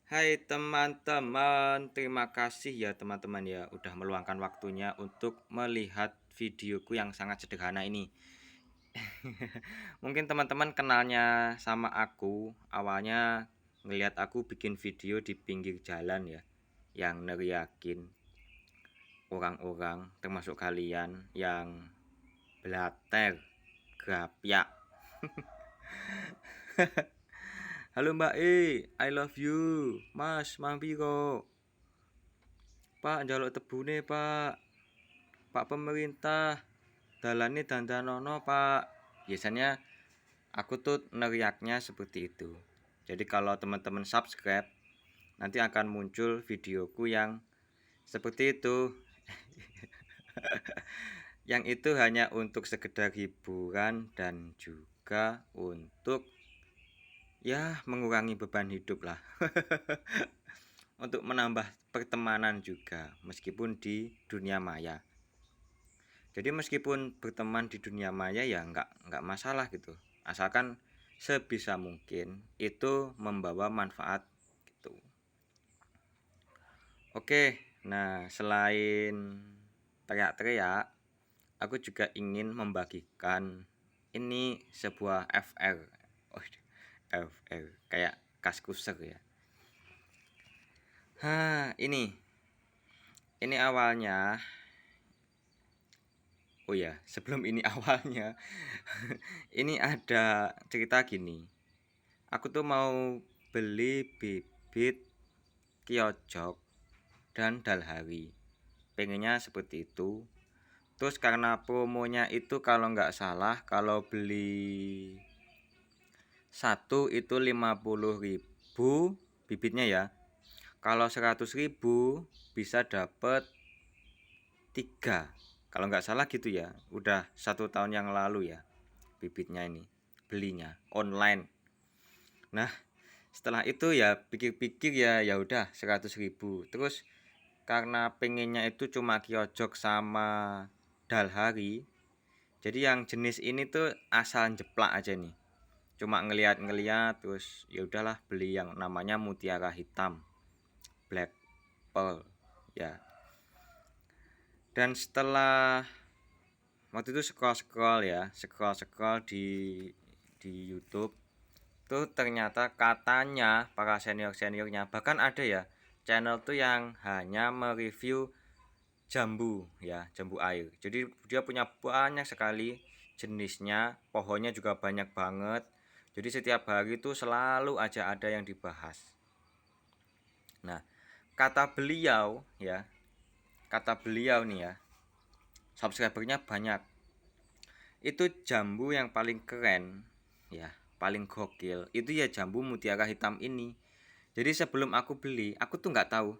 Hai teman-teman, terima kasih ya teman-teman ya udah meluangkan waktunya untuk melihat videoku yang sangat sederhana ini. Mungkin teman-teman kenalnya sama aku awalnya ngelihat aku bikin video di pinggir jalan ya, yang neriakin orang-orang termasuk kalian yang belater, gapyak. Halo Mbak I love you. Mas, mampiro. Pak, njaluk tebune, Pak. Pak pemerintah, dalane dandanono, Pak. Biasanya aku tuh neriaknya seperti itu. Jadi kalau teman-teman subscribe, nanti akan muncul videoku yang seperti itu. Yang itu hanya untuk sekedar hiburan dan juga untuk ya mengurangi beban hidup lah. Untuk menambah pertemanan juga meskipun di dunia maya. Jadi meskipun berteman di dunia maya ya nggak masalah gitu, asalkan sebisa mungkin itu membawa manfaat gitu. Oke, nah selain teriak-teriak, aku juga ingin membagikan ini sebuah FR. Oh, FR kayak kaskuser ya. Ini awalnya. Oh ya, sebelum ini awalnya, ini ada cerita gini. Aku tuh mau beli bibit kiojok dan dalhari. Pengennya seperti itu. Terus karena promonya itu kalau nggak salah, kalau beli satu itu 50.000 bibitnya ya. Kalau 100.000 bisa dapet 3. Kalau nggak salah gitu ya. Udah 1 tahun yang lalu ya bibitnya ini. Belinya online. Nah, setelah itu ya pikir-pikir ya udah 100.000. Terus karena pengennya itu cuma kiojok sama dalhari, jadi yang jenis ini tuh asal jeplak aja nih, cuma ngeliat terus ya udahlah beli yang namanya mutiara hitam, black pearl ya. Dan setelah waktu itu scroll di YouTube tuh ternyata katanya para seniornya bahkan ada ya channel tuh yang hanya mereview jambu ya, jambu air. Jadi dia punya banyak sekali jenisnya, pohonnya juga banyak banget. Jadi setiap hari tuh selalu aja ada yang dibahas. Nah, kata beliau ya, kata beliau nih ya, subscribernya banyak. Itu jambu yang paling keren ya, paling gokil itu ya jambu mutiara hitam ini. Jadi sebelum aku beli, aku tuh nggak tahu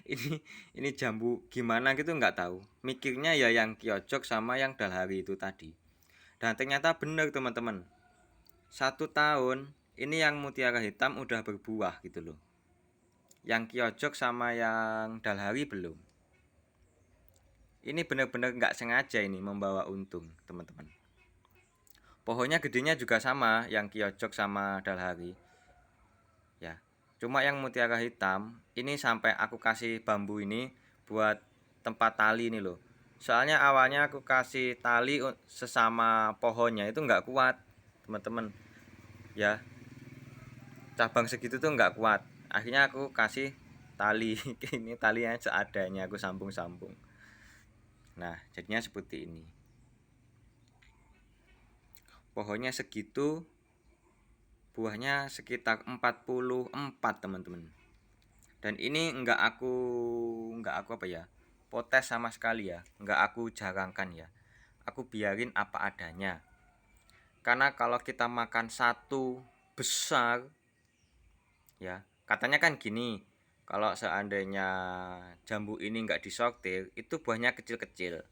ini ini jambu gimana gitu, nggak tahu. Mikirnya ya yang kiojok sama yang dalhari itu tadi. Dan ternyata benar teman-teman. 1 tahun ini yang mutiara hitam udah berbuah gitu loh. Yang kiojok sama yang dalhari belum. Ini benar-benar nggak sengaja ini membawa untung teman-teman. Pohonnya gedenya juga sama yang kiojok sama dalhari ya. Cuma yang mutiara hitam ini sampai aku kasih bambu ini buat tempat tali ini loh. Soalnya awalnya aku kasih tali sesama pohonnya itu nggak kuat teman-teman ya. Cabang segitu tuh nggak kuat. Akhirnya aku kasih tali. Ini talinya seadanya aku sambung-sambung. Nah jadinya seperti ini. Pohonnya segitu, buahnya sekitar 44 teman-teman. Dan ini nggak aku apa ya, potes sama sekali ya, nggak aku jarangkan ya, aku biarin apa adanya. Karena kalau kita makan satu besar ya, katanya kan gini, kalau seandainya jambu ini nggak disortir itu buahnya kecil-kecil.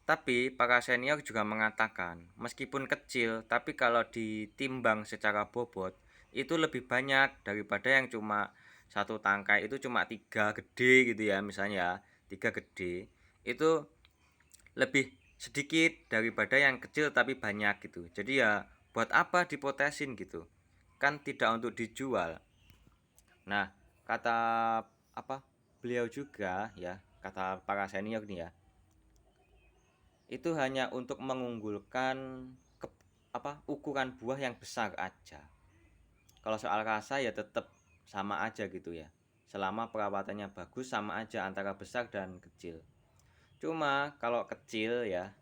Tapi para senior juga mengatakan meskipun kecil tapi kalau ditimbang secara bobot itu lebih banyak daripada yang cuma satu tangkai itu cuma 3 gede gitu ya, misalnya 3 gede itu lebih sedikit daripada yang kecil tapi banyak gitu. Jadi ya buat apa dipotesin gitu, kan tidak untuk dijual. Nah, kata apa beliau juga ya, kata para senior nih ya, itu hanya untuk mengunggulkan ke, ukuran buah yang besar aja. Kalau soal rasa ya tetap sama aja gitu ya. Selama perawatannya bagus sama aja antara besar dan kecil. Cuma kalau kecil ya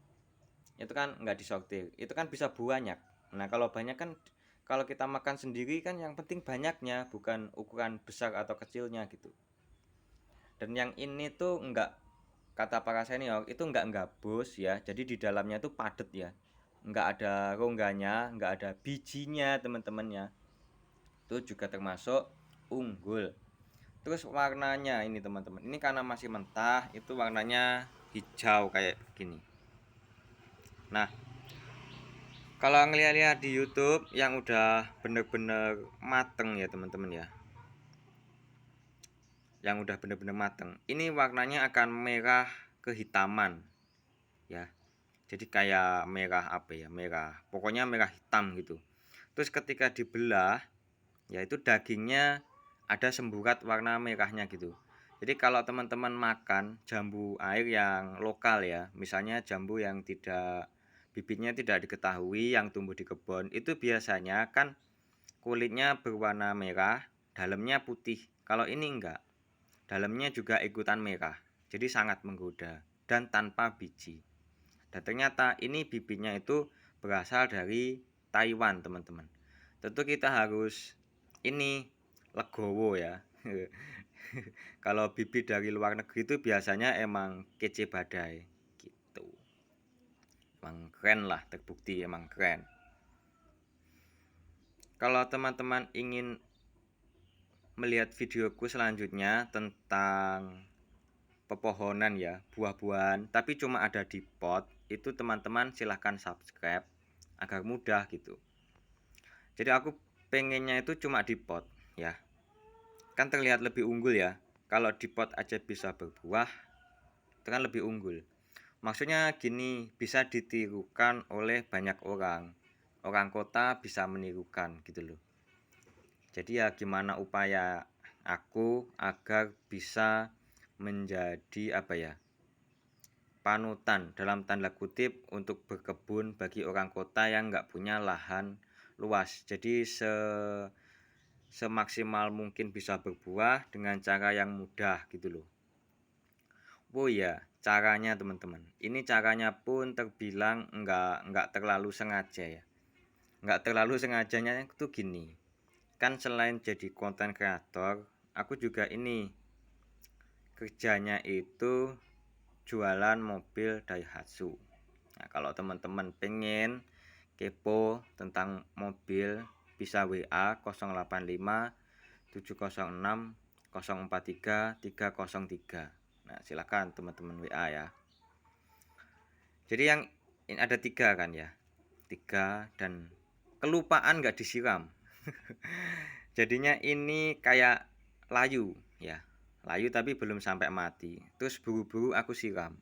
itu kan nggak disortir, itu kan bisa banyak. Nah kalau banyak kan, kalau kita makan sendiri kan yang penting banyaknya, bukan ukuran besar atau kecilnya gitu. Dan yang ini tuh nggak, kata para senior itu nggak gabus ya, jadi di dalamnya tuh padet ya, nggak ada rongganya, nggak ada bijinya teman-temannya, itu juga termasuk unggul. Terus warnanya ini teman-teman, ini karena masih mentah itu warnanya hijau kayak gini. Nah, kalau ngeliat-liat di YouTube yang udah bener-bener mateng ya teman-teman ya, yang udah bener-bener mateng, ini warnanya akan merah kehitaman ya. Jadi kayak merah apa ya, merah, pokoknya merah hitam gitu. Terus ketika dibelah, yaitu dagingnya ada semburat warna merahnya gitu. Jadi kalau teman-teman makan jambu air yang lokal ya, misalnya jambu yang tidak, bibitnya tidak diketahui, yang tumbuh di kebun, itu biasanya kan kulitnya berwarna merah, dalamnya putih. Kalau ini enggak, dalamnya juga ikutan merah. Jadi sangat menggoda dan tanpa biji. Dan ternyata ini bibitnya itu berasal dari Taiwan teman-teman. Tentu kita harus ini legowo ya. Kalau bibit dari luar negeri itu biasanya emang kece badai gitu. Emang keren lah, terbukti emang keren. Kalau teman-teman ingin melihat videoku selanjutnya tentang pepohonan ya, buah-buahan, tapi cuma ada di pot, itu teman-teman silahkan subscribe agar mudah gitu. Jadi aku pengennya itu cuma di pot ya, kan terlihat lebih unggul ya. Kalau di pot aja bisa berbuah, itu kan lebih unggul. Maksudnya gini, bisa ditirukan oleh banyak orang. Orang kota bisa menirukan gitu loh. Jadi ya gimana upaya aku agar bisa menjadi apa ya, panutan dalam tanda kutip untuk berkebun bagi orang kota yang nggak punya lahan luas. Jadi semaksimal mungkin bisa berbuah dengan cara yang mudah gitu loh. Oh ya, caranya teman-teman, ini caranya pun terbilang nggak terlalu sengaja ya. Nggak terlalu sengajanya itu gini, kan selain jadi konten kreator, aku juga ini kerjanya itu jualan mobil Daihatsu. Nah, kalau teman-teman pengen kepo tentang mobil, bisa WA 085 706 043 303. Nah, silakan teman-teman WA ya. Jadi yang ini ada 3 kan ya, 3 dan kelupaan nggak disiram. Jadinya ini kayak layu ya, layu tapi belum sampai mati. Terus buru-buru aku siram.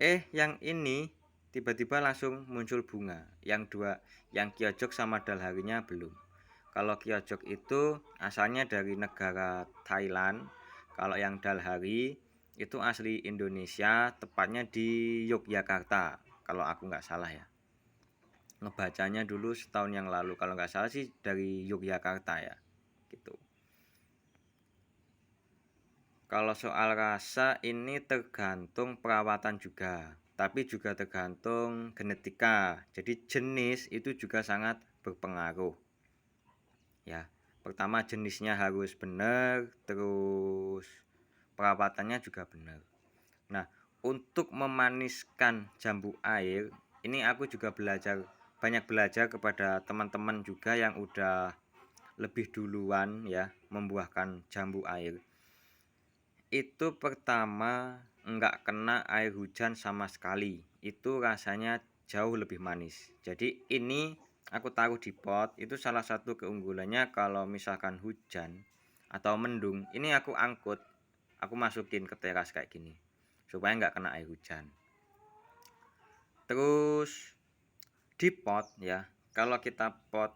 Yang ini tiba-tiba langsung muncul bunga. Yang dua, yang kiojok sama dalharinya belum. Kalau kiojok itu asalnya dari negara Thailand. Kalau yang dalhari itu asli Indonesia, tepatnya di Yogyakarta. Kalau aku nggak salah ya. Ngebacanya dulu setahun yang lalu. Kalau nggak salah sih dari Yogyakarta ya. Gitu. Kalau soal rasa ini tergantung perawatan juga, tapi juga tergantung genetika. Jadi jenis itu juga sangat berpengaruh. Ya, pertama jenisnya harus benar, terus perawatannya juga benar. Nah, untuk memaniskan jambu air, ini aku juga banyak belajar kepada teman-teman juga yang udah lebih duluan ya membuahkan jambu air. Itu pertama enggak kena air hujan sama sekali, itu rasanya jauh lebih manis. Jadi ini aku taruh di pot, itu salah satu keunggulannya. Kalau misalkan hujan atau mendung, ini aku angkut, aku masukin ke teras kayak gini supaya enggak kena air hujan. Terus di pot ya, kalau kita pot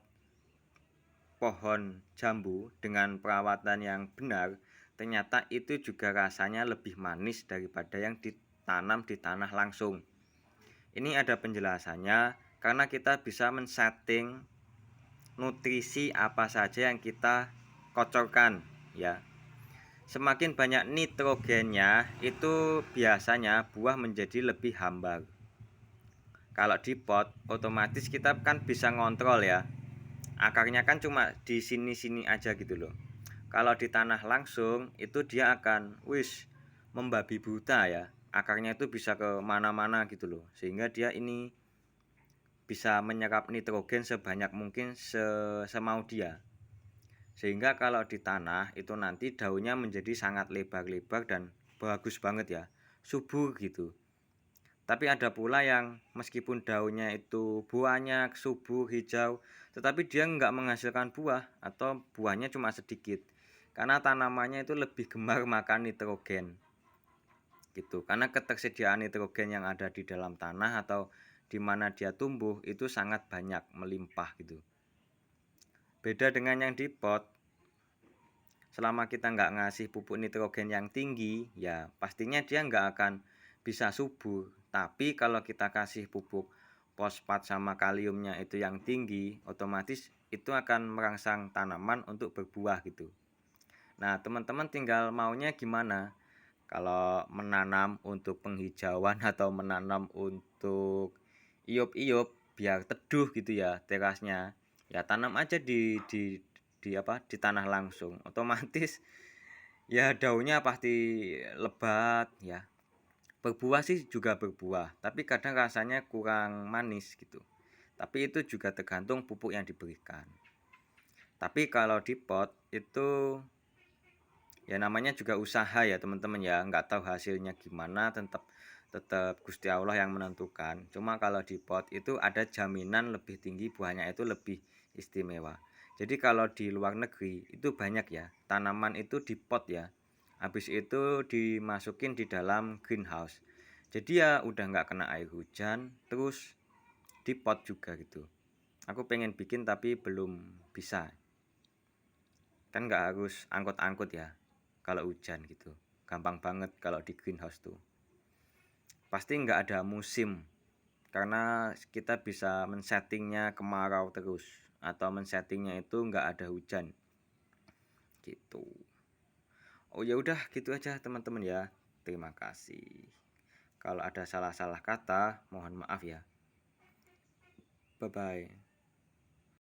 pohon jambu dengan perawatan yang benar, ternyata itu juga rasanya lebih manis daripada yang ditanam di tanah langsung. Ini ada penjelasannya karena kita bisa men-setting nutrisi apa saja yang kita kocorkan ya. Semakin banyak nitrogennya, itu biasanya buah menjadi lebih hambar. Kalau di pot, otomatis kita kan bisa ngontrol ya. Akarnya kan cuma di sini-sini aja gitu loh. Kalau di tanah langsung, itu dia akan membabi buta ya. Akarnya itu bisa ke mana-mana gitu loh. Sehingga dia ini bisa menyerap nitrogen sebanyak mungkin semau dia. Sehingga kalau di tanah itu nanti daunnya menjadi sangat lebar-lebar dan bagus banget ya, subur gitu. Tapi ada pula yang meskipun daunnya itu banyak, subur, hijau, tetapi dia nggak menghasilkan buah atau buahnya cuma sedikit. Karena tanamannya itu lebih gemar makan nitrogen gitu. Karena ketersediaan nitrogen yang ada di dalam tanah atau di mana dia tumbuh itu sangat banyak, melimpah gitu. Beda dengan yang di pot, selama kita nggak ngasih pupuk nitrogen yang tinggi, ya pastinya dia nggak akan bisa subur. Tapi kalau kita kasih pupuk fosfat sama kaliumnya itu yang tinggi, otomatis itu akan merangsang tanaman untuk berbuah gitu. Nah, teman-teman tinggal maunya gimana? Kalau menanam untuk penghijauan atau menanam untuk iup-iup biar teduh gitu ya terasnya, ya tanam aja di tanah langsung. Otomatis ya daunnya pasti lebat ya. Berbuah sih juga berbuah, tapi kadang rasanya kurang manis gitu. Tapi itu juga tergantung pupuk yang diberikan. Tapi kalau di pot itu ya namanya juga usaha ya teman-teman ya, nggak tahu hasilnya gimana, tetap tetap Gusti Allah yang menentukan. Cuma kalau di pot itu ada jaminan lebih tinggi, buahnya itu lebih istimewa. Jadi kalau di luar negeri itu banyak ya tanaman itu di pot ya, habis itu dimasukin di dalam greenhouse. Jadi ya udah nggak kena air hujan, terus di pot juga gitu. Aku pengen bikin tapi belum bisa. Kan nggak harus angkut-angkut ya kalau hujan gitu. Gampang banget kalau di greenhouse tuh. Pasti nggak ada musim karena kita bisa men-settingnya kemarau terus atau men-settingnya itu nggak ada hujan gitu. Oh ya udah gitu aja teman-teman ya. Terima kasih. Kalau ada salah-salah kata mohon maaf ya. Bye bye.